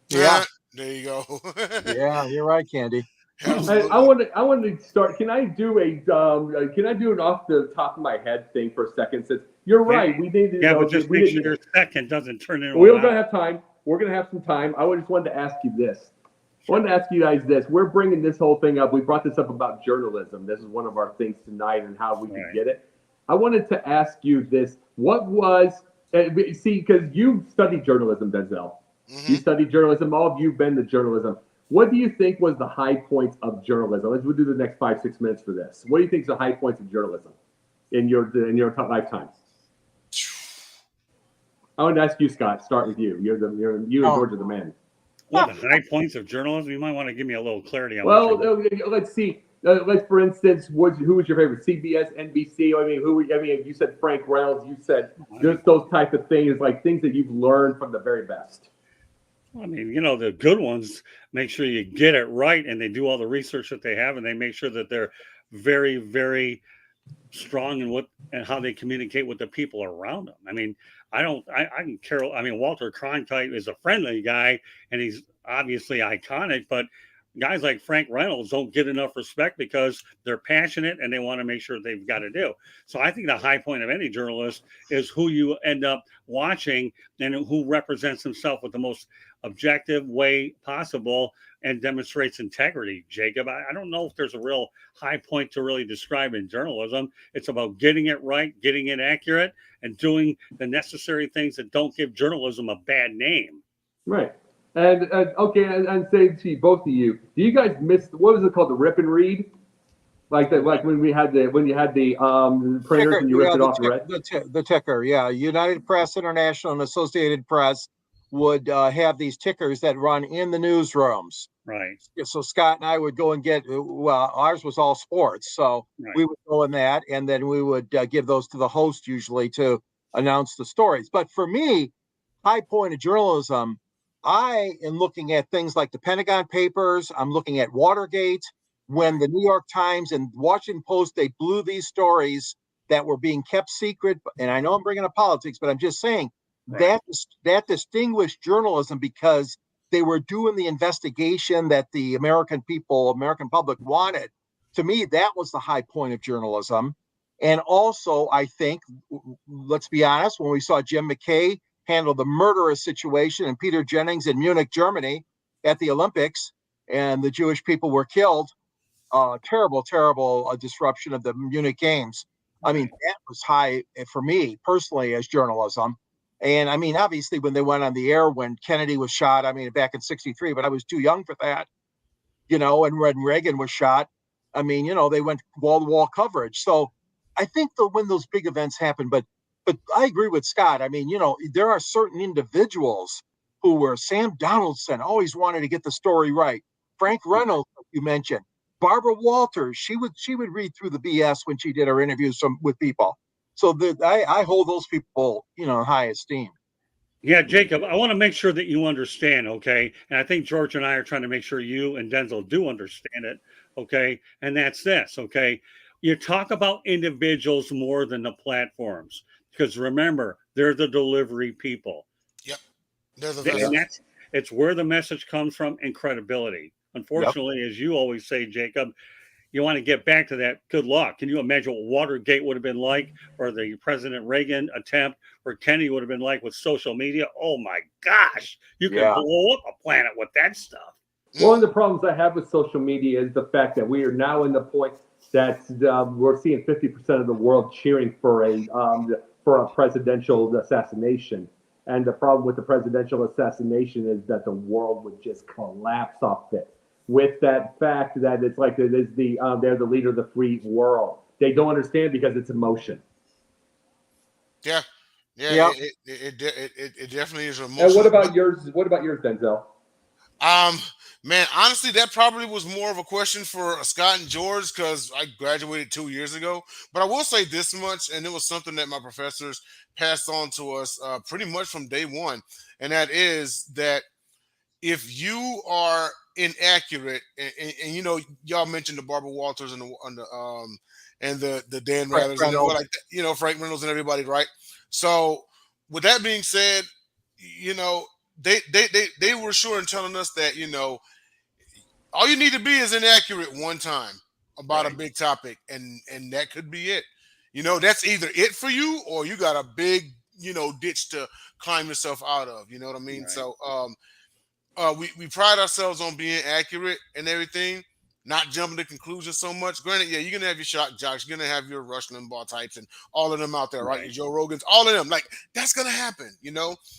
Yeah. There you go. Yeah, you're right, Candy. I Absolutely. want to start. Can I do an off the top of my head thing for a second? Since you're right, we need to. Yeah, but just we make sure didn't. your second doesn't turn into. We're gonna have time. We're gonna have some time. I just wanted to ask you this. I wanted to ask you guys this. We're bringing this whole thing up. We brought this up about journalism. This is one of our things tonight and how we can get it. I wanted to ask you this. What was, see, because you studied journalism, Denzel. You studied journalism. All of you have been to journalism. What do you think was the high points of journalism? We'll do the next 5-6 minutes for this. What do you think is the high points of journalism in your lifetime? I want to ask you, Scott. Start with you. You and George are the man. What the high points of journalism? You might want to give me a little clarity on. Well, let's see. Let's, for instance, who was your favorite? CBS, NBC. You said Frank Reynolds. You said just those type of things, like things that you've learned from the very best. I mean, the good ones make sure you get it right, and they do all the research that they have, and they make sure that they're very, very strong in how they communicate with the people around them. I mean, I can care. I mean, Walter Cronkite is a friendly guy, and he's obviously iconic, but guys like Frank Reynolds don't get enough respect because they're passionate and they want to make sure they've got to do. So I think the high point of any journalist is who you end up watching and who represents himself with the most objective way possible and demonstrates integrity. Jacob, I don't know if there's a real high point to really describe in journalism. It's about getting it right, getting it accurate, and doing the necessary things that don't give journalism a bad name. Right. And okay, and say to both of you, do you guys miss what was it called, the rip and read? Like when you had the printers Ticker, and you ripped it off and read? the ticker, yeah. United Press International and Associated Press would have these tickers that run in the newsrooms. Right. So Scott and I would go and get, ours was all sports. So we would go in that, and then we would give those to the host usually to announce the stories. But for me, high point of journalism, I am looking at things like the Pentagon Papers. I'm looking at Watergate, when the New York Times and Washington Post, they blew these stories that were being kept secret. And I know I'm bringing up politics, but I'm just saying that distinguished journalism because they were doing the investigation that the American public wanted. To me, that was the high point of journalism. And also, I think, let's be honest, when we saw Jim McKay handle the murderous situation and Peter Jennings in Munich, Germany at the Olympics, and the Jewish people were killed, terrible disruption of the Munich Games. I mean, that was high for me personally as journalism. And I mean, obviously, when they went on the air when Kennedy was shot, I mean, back in '63, but I was too young for that, and when Reagan was shot, I mean, they went wall-to-wall coverage. So I think when those big events happen, but I agree with Scott. I mean, there are certain individuals who were Sam Donaldson, always wanted to get the story right. Frank Reynolds, like you mentioned. Barbara Walters, she would read through the BS when she did her interviews with people. So I hold those people, in high esteem. Yeah, Jacob, I want to make sure that you understand, okay? And I think George and I are trying to make sure you and Denzel do understand it, okay? And that's this, okay? You talk about individuals more than the platforms because remember, they're the delivery people. Yep. They're the vessels. And it's where the message comes from and credibility. Unfortunately, as you always say, Jacob, you want to get back to that. Good luck. Can you imagine what Watergate would have been like, or the President Reagan attempt, or Kennedy would have been like with social media? Oh my gosh, you can blow up a planet with that stuff. One of the problems I have with social media is the fact that we are now in the point that we're seeing 50% of the world cheering for a presidential assassination. And the problem with the presidential assassination is that the world would just collapse off it. With that fact that it's like they're the leader of the free world. They don't understand because it's emotion. Yeah. It definitely is emotion. And what about yours? What about yours, Denzel? Man, honestly, that probably was more of a question for Scott and George because I graduated 2 years ago. But I will say this much, and it was something that my professors passed on to us pretty much from day one, and that is that if you are inaccurate, and y'all mentioned the Barbara Walters and the Dan Frank Rathers and what Reynolds. like that, Frank Reynolds and everybody, right? So with that being said, you know they were sure in telling us that all you need to be is inaccurate one time about a Right. big topic, and that could be it. That's either it for you or you got a big ditch to climb yourself out of. You know what I mean? Right. So we pride ourselves on being accurate and everything, not jumping to conclusions so much. Granted, yeah, you're gonna have your shock jocks, you're gonna have your Rush Limbaugh types, and all of them out there, right? Your Right. Joe Rogans, all of them. Like that's gonna happen.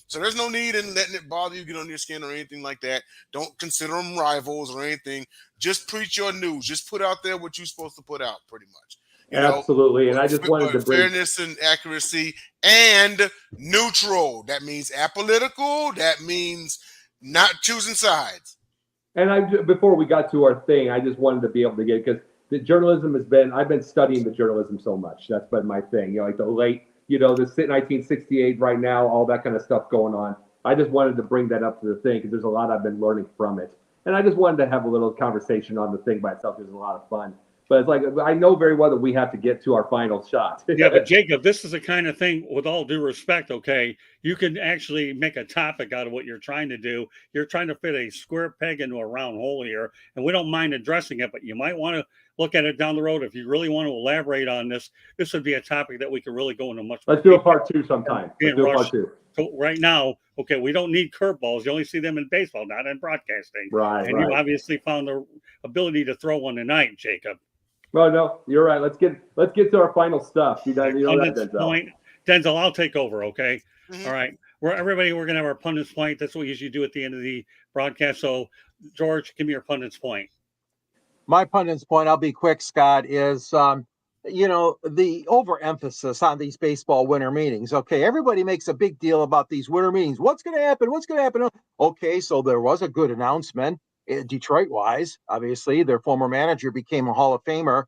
So there's no need in letting it bother you, get on your skin or anything like that. Don't consider them rivals or anything. Just preach your news. Just put out there what you're supposed to put out, pretty much. You know, Absolutely. And but, I just wanted to but bring fairness and accuracy and neutral. That means apolitical. That means not choosing sides. And before we got to our thing, I just wanted to be able to get because the journalism has been. I've been studying the journalism so much. That's been my thing. Like the late, the 1968 right now, all that kind of stuff going on. I just wanted to bring that up to the thing because there's a lot I've been learning from it, and I just wanted to have a little conversation on the thing by itself. It was a lot of fun. But it's like I know very well that we have to get to our final shot. Yeah, but Jacob, this is the kind of thing, with all due respect, okay, you can actually make a topic out of what you're trying to do. You're trying to fit a square peg into a round hole here, and we don't mind addressing it, but you might want to look at it down the road. If you really want to elaborate on this would be a topic that we could really go into much more Let's do a detail. part two sometime. Let's Being do a part rushed. two. So right now, okay, we don't need curveballs. You only see them in baseball, not in broadcasting. Right, And you right. obviously found the ability to throw one tonight, Jacob. Well, no, you're right. Let's get to our final stuff. You know that, Pundits Denzel. point. Denzel, I'll take over, okay? Mhm. All right. We're going to have our pundits point. That's what we usually do at the end of the broadcast. So, George, give me your pundits point. My pundit's point, I'll be quick, Scott, is the overemphasis on these baseball winter meetings. Okay, everybody makes a big deal about these winter meetings. What's going to happen? What's going to happen? Okay, so there was a good announcement, Detroit-wise. Obviously, their former manager became a Hall of Famer.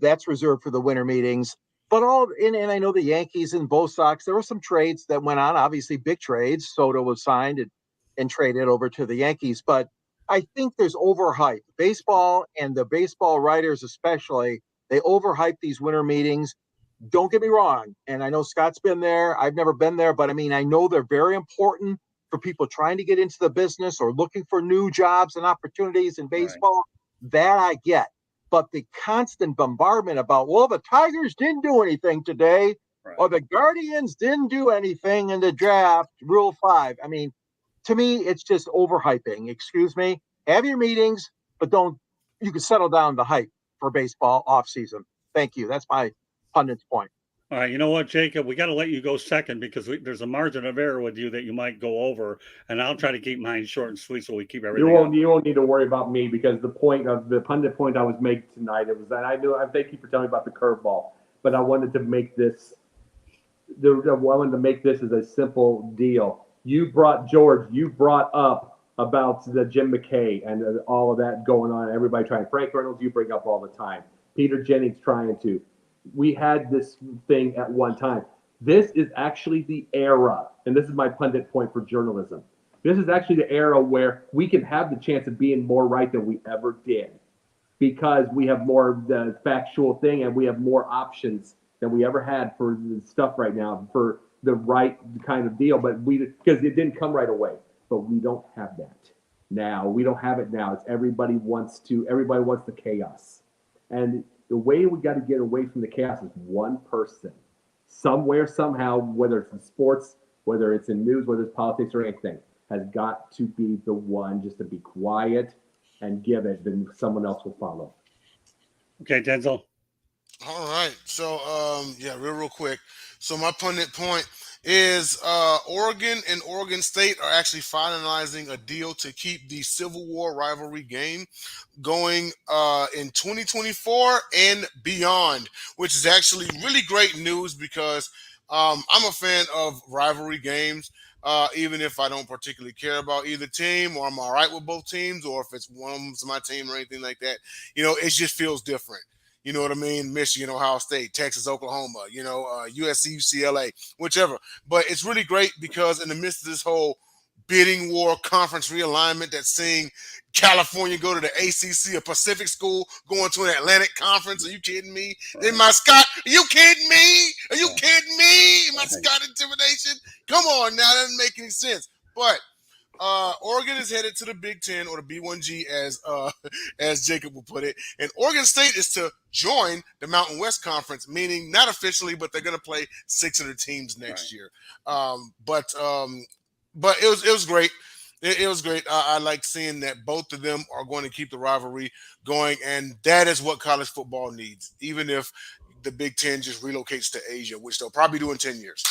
That's reserved for the winter meetings. But and I know the Yankees and Bo Sox, there were some trades that went on, obviously big trades. Soto was signed and traded over to the Yankees. But I think there's overhype. Baseball and the baseball writers especially, they overhype these winter meetings. Don't get me wrong. And I know Scott's been there. I've never been there, but I mean, I know they're very important for people trying to get into the business or looking for new jobs and opportunities in baseball. Right. That I get. But the constant bombardment about, well, the Tigers didn't do anything today, right, or the Guardians didn't do anything in the draft, Rule 5. I mean, to me, it's just overhyping. Excuse me. Have your meetings, but you can settle down the hype for baseball off season. Thank you. That's my pundit's point. All right, you know what, Jacob? We got to let you go second because there's a margin of error with you that you might go over, and I'll try to keep mine short and sweet so we keep everything. You won't need to worry about me because the pundit point I was making tonight, it was that I thank you for telling me about the curveball, but I wanted to make this. I wanted to make this as a simple deal. You brought up about the Jim McKay and all of that going on. Everybody trying. Frank Reynolds, you bring up all the time. Peter Jennings trying to. We had this thing at one time. This is actually the era, and this is my pundit point for journalism. This is actually the era where we can have the chance of being more right than we ever did because we have more of the factual thing and we have more options than we ever had for the stuff right now for the right kind of deal. But because it didn't come right away, but we don't have that now. We don't have it now. It's everybody wants the chaos. And the way we got to get away from the chaos is one person, somewhere, somehow, whether it's in sports, whether it's in news, whether it's politics or anything, has got to be the one just to be quiet and give it, then someone else will follow. Okay, Denzel. All right. So, real quick. So my pundit point is Oregon and Oregon State are actually finalizing a deal to keep the Civil War rivalry game going in 2024 and beyond, which is actually really great news because I'm a fan of rivalry games. even if I don't particularly care about either team, or I'm all right with both teams, or if it's one of them's my team or anything like that. It just feels different. You know what I mean? Michigan, Ohio State, Texas, Oklahoma, USC, UCLA, whichever. But it's really great because in the midst of this whole bidding war, conference realignment, that's seeing California go to the ACC, a Pacific school, going to an Atlantic conference. Are you kidding me? Then my Scott, are you kidding me? Are you kidding me? My Scott intimidation? Come on now, that doesn't make any sense. But Oregon is headed to the Big Ten, or the B1G, as Jacob will put it, and Oregon State is to join the Mountain West Conference, meaning not officially, but they're going to play 600 teams next year. But it was great. It was great. I like seeing that both of them are going to keep the rivalry going, and that is what college football needs, even if the Big Ten just relocates to Asia, which they'll probably do in 10 years.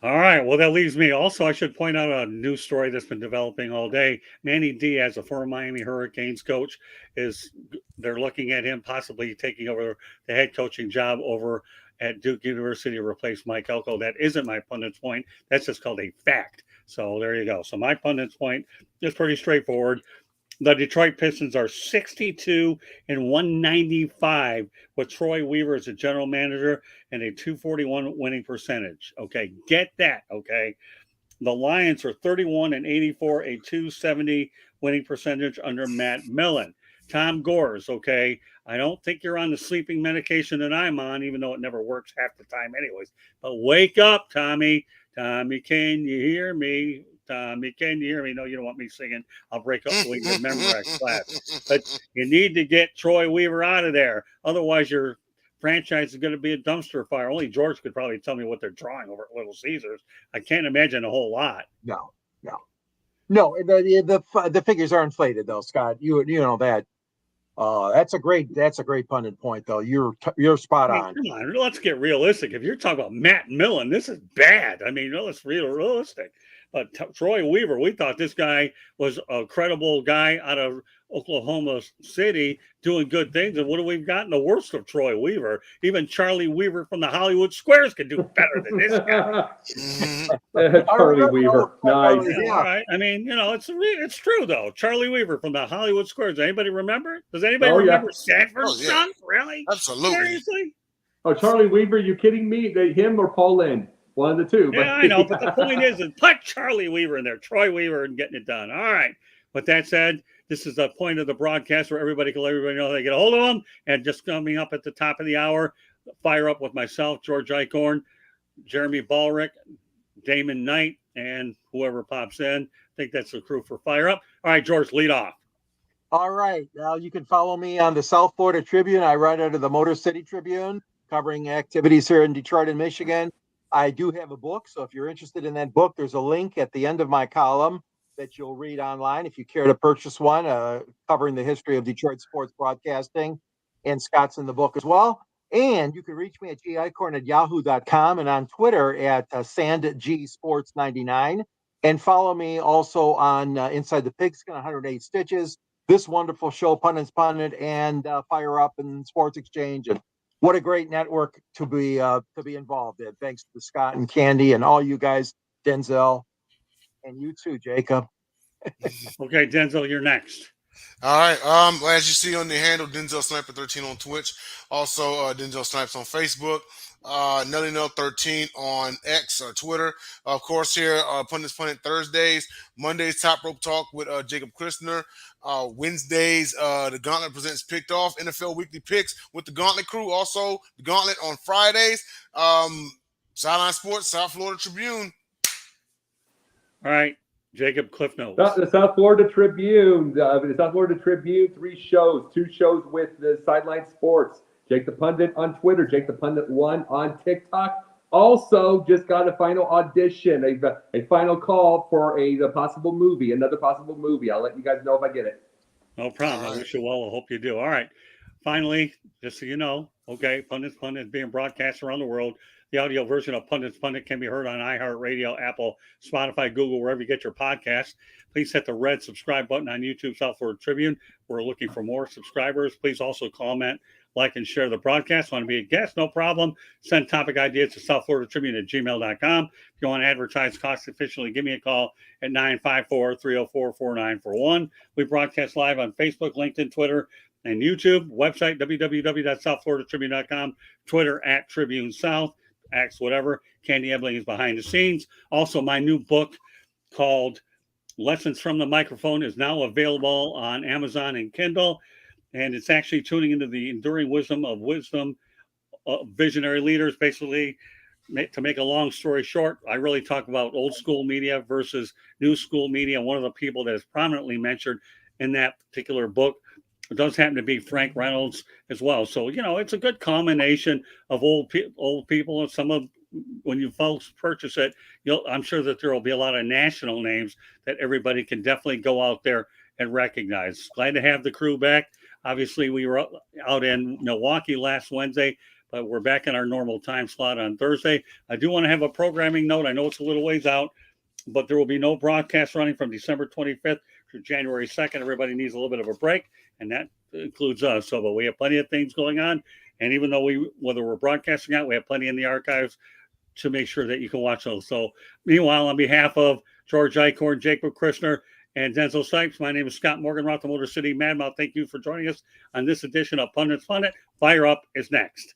All right. Well, that leaves me. Also, I should point out a news story that's been developing all day. Manny Diaz, a former Miami Hurricanes coach, they're looking at him possibly taking over the head coaching job over at Duke University to replace Mike Elko. That isn't my pundit's point. That's just called a fact. So there you go. So my pundit's point is pretty straightforward. The Detroit Pistons are 62-195 with Troy Weaver as a general manager and a 241 winning percentage. Okay, get that. Okay, the Lions are 31-84, a 270 winning percentage under Matt Millen. Tom Gores, okay, I don't think you're on the sleeping medication that I'm on, even though it never works half the time anyways. But wake up, Tommy. Tommy, can you hear me? Tommy, can you hear me? No, you don't want me singing. I'll break up with your Memorex class. But you need to get Troy Weaver out of there. Otherwise, your franchise is going to be a dumpster fire. Only George could probably tell me what they're drawing over at Little Caesars. I can't imagine a whole lot. No. The figures are inflated, though, Scott. You know that. That's a great pundit point, though. You're spot on. Come on, let's get realistic. If you're talking about Matt Millen, this is bad. I mean, let's be realistic. But Troy Weaver, we thought this guy was a credible guy out of Oklahoma City doing good things. And what have we gotten? The worst of Troy Weaver. Even Charlie Weaver from the Hollywood Squares could do better than this guy. Charlie Weaver. Nice. Yeah, all right. I mean, it's true, though. Charlie Weaver from the Hollywood Squares. Anybody remember? Does anybody remember Sanford's son? Really? Absolutely. Seriously? Oh, Charlie Weaver, you kidding me? Him or Paul Lynde? One of the two. Yeah, I know. But the point is put Charlie Weaver in there, Troy Weaver, and getting it done. All right. With that said, this is the point of the broadcast where everybody can let everybody know they get a hold of them. And just coming up at the top of the hour, fire up with myself, George Eichhorn, Jeremy Ballrick, Damon Knight, and whoever pops in. I think that's the crew for Fire Up. All right, George, lead off. All right. Now you can follow me on the South Florida Tribune. I write out of the Motor City Tribune, covering activities here in Detroit and Michigan. I do have a book, so if you're interested in that book, there's a link at the end of my column that you'll read online if you care to purchase one, covering the history of Detroit sports broadcasting, and Scott's in the book as well. And you can reach me at gicorn@yahoo.com and on Twitter at SandGSports99, and follow me also on Inside the Pigskin, 108 Stitches, this wonderful show, Pundits Pundit, and Fire Up and Sports Exchange, and what a great network to be involved in. Thanks to Scott and Candy and all you guys, Denzel, and you too, Jacob. Okay, Denzel, you're next. All right. As you see on the handle, Denzel Sniper 13 on Twitch. Also, Denzel Snipes on Facebook. Nelly Nell 13 on X or Twitter. Of course, here Pundits Pundit Thursdays, Mondays Top Rope Talk with Jacob Christner. Wednesdays, the Gauntlet presents Picked Off NFL Weekly Picks with the Gauntlet crew. Also, the Gauntlet on Fridays. Sideline Sports, South Florida Tribune. All right, Jacob Cliff Notes. The South Florida Tribune. The South Florida Tribune, 3 shows, 2 shows with the Sideline Sports. Jake the Pundit on Twitter, Jake the Pundit 1 on TikTok. Also, just got a final audition, a final call for another possible movie. I'll let you guys know if I get it. No problem. I wish you well. I hope you do. All right. Finally, just so you know, okay, Pundits Pundit is being broadcast around the world. The audio version of Pundits Pundit can be heard on iHeartRadio, Apple, Spotify, Google, wherever you get your podcasts. Please hit the red subscribe button on YouTube, South Florida Tribune. We're looking for more subscribers. Please also comment like and share the broadcast. Want to be a guest? No problem. Send topic ideas to southfloridatribune@gmail.com. If you want to advertise cost efficiently, give me a call at 954-304-4941. We broadcast live on Facebook, LinkedIn, Twitter, and YouTube. Website, www.southfloridatribune.com. Twitter @Tribune South. X whatever. Candy Ebling is behind the scenes. Also, my new book called Lessons from the Microphone is now available on Amazon and Kindle. And it's actually tuning into the enduring wisdom of visionary leaders. Basically, to make a long story short, I really talk about old school media versus new school media. One of the people that is prominently mentioned in that particular book does happen to be Frank Reynolds as well. So, it's a good combination of old people, and some of, when you folks purchase it, I'm sure that there will be a lot of national names that everybody can definitely go out there and recognize. Glad to have the crew back. Obviously, we were out in Milwaukee last Wednesday, but we're back in our normal time slot on Thursday. I do want to have a programming note. I know it's a little ways out, but there will be no broadcast running from December 25th to January 2nd. Everybody needs a little bit of a break, and that includes us. So, but we have plenty of things going on. And even though whether we're broadcasting out, we have plenty in the archives to make sure that you can watch those. So, meanwhile, on behalf of George Eichhorn, Jacob Christner, and Denzel Sipes, my name is Scott Morgan, Roth, the Motor City Madmouth. Thank you for joining us on this edition of Pundits Pundit. Fire Up is next.